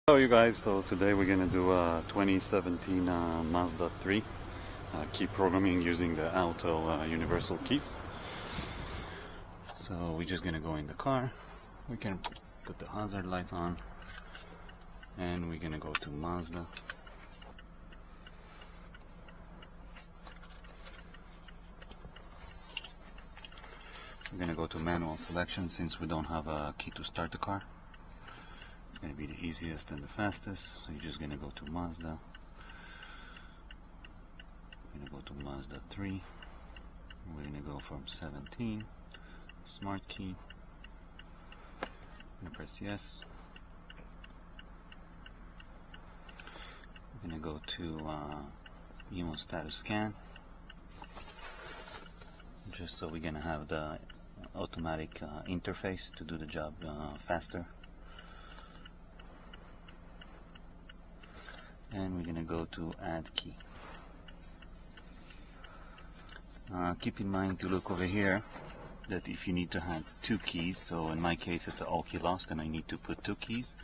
Hello you guys, so today we're going to do a 2017 Mazda 3 key programming using the Autel universal keys. So we're just going to go in the car, we can put the hazard light on, and we're going to go to Mazda. We're going to go to manual selection since we don't have a key to start the car. It's going to be the easiest and the fastest, so you're just going to go to Mazda. We're going to go to Mazda 3. We're going to go from 17, smart key. I'm going to press yes. We're going to go to emo status scan, just so we're going to have the automatic interface to do the job faster. And we're going to go to add key. Keep in mind to look over here that if you need to have two keys, so in my case it's an all key lost and I need to put two keys.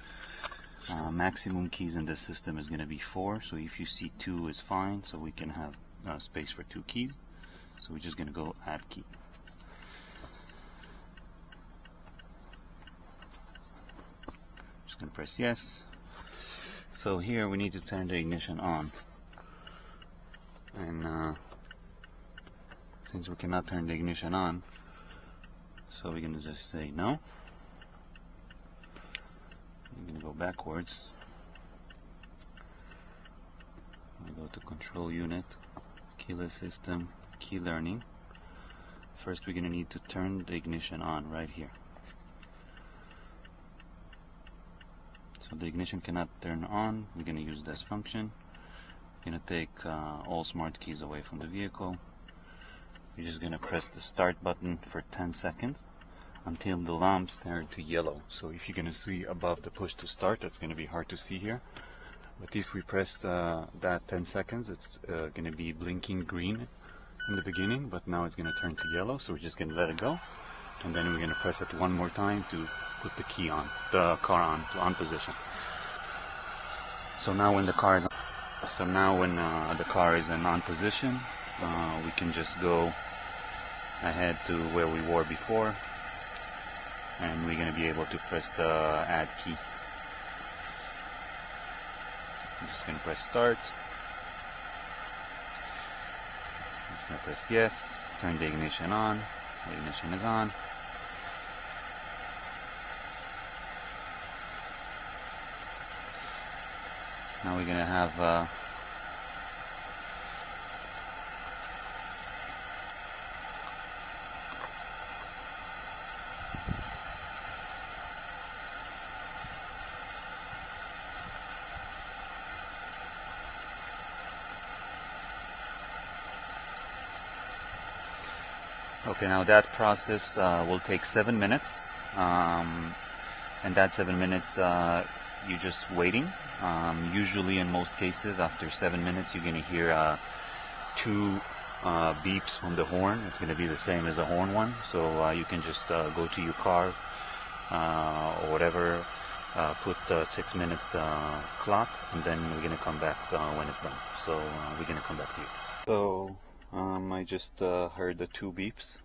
Maximum keys in this system is going to be 4, so if you see 2 is fine, so we can have space for 2 keys. So we're just going to go add key. Just going to press yes. So here we need to turn the ignition on, and since we cannot turn the ignition on, so we're going to just say no. We're going to go backwards. We go to control unit, keyless system, key learning. First we're going to need to turn the ignition on right here. So the ignition cannot turn on, we're going to use this function. We're going to take all smart keys away from the vehicle. You're just going to press the start button for 10 seconds until the lamps turn to yellow. So if you're going to see above the push to start, that's going to be hard to see here. But if we press that 10 seconds, it's going to be blinking green in the beginning, but now it's going to turn to yellow, so we're just going to let it go. And then we're going to press it one more time to put the key on, the car on, to on position. So now when the car is in on position, we can just go ahead to where we were before, and we're going to be able to press the add key. I'm just going to press start. I'm just going to press yes, turn the ignition on. The ignition is on. Now we're going to have okay, now that process will take 7 minutes, and that 7 minutes you're just waiting. Usually in most cases after 7 minutes you're going to hear 2 beeps from the horn. It's going to be the same as a horn one, so you can just go to your car or whatever, put 6 minutes clock, and then we're going to come back when it's done. So we're going to come back to you. So I just heard the 2 beeps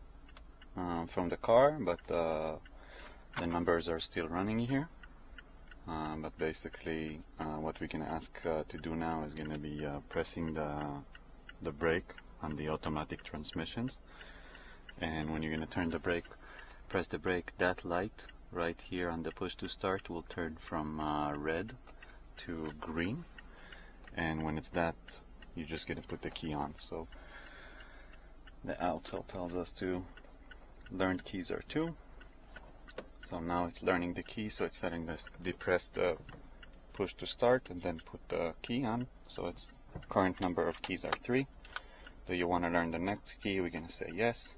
from the car, but the numbers are still running here. But basically what we can ask to do now is going to be pressing the brake on the automatic transmissions. And when you're going to turn the brake, press the brake, that light right here on the push to start will turn from red to green. And when it's that, you're just going to put the key on. So the Autel tells us to learned keys are 2. So now it's learning the key, so it's telling us to depress the push to start and then put the key on. So its current number of keys are 3. Do you want to learn the next key? We're going to say yes.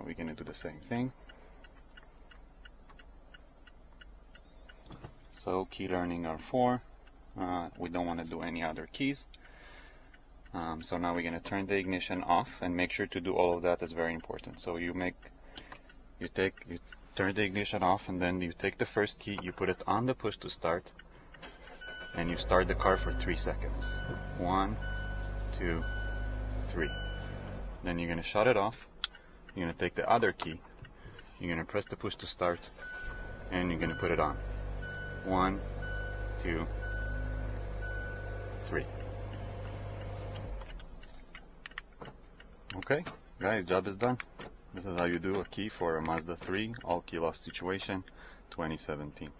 We're going to do the same thing. So key learning are 4. We don't want to do any other keys. So now we're going to turn the ignition off, and make sure to do all of that is very important. So you turn the ignition off, and then you take the first key, you put it on the push to start, and you start the car for 3 seconds. 1, 2, 3. Then you're going to shut it off. You're going to take the other key, you're going to press the push to start, and you're going to put it on. 1, 2, 3. Okay, guys, job is done. This is how you do a key for a Mazda 3 all key loss situation 2017.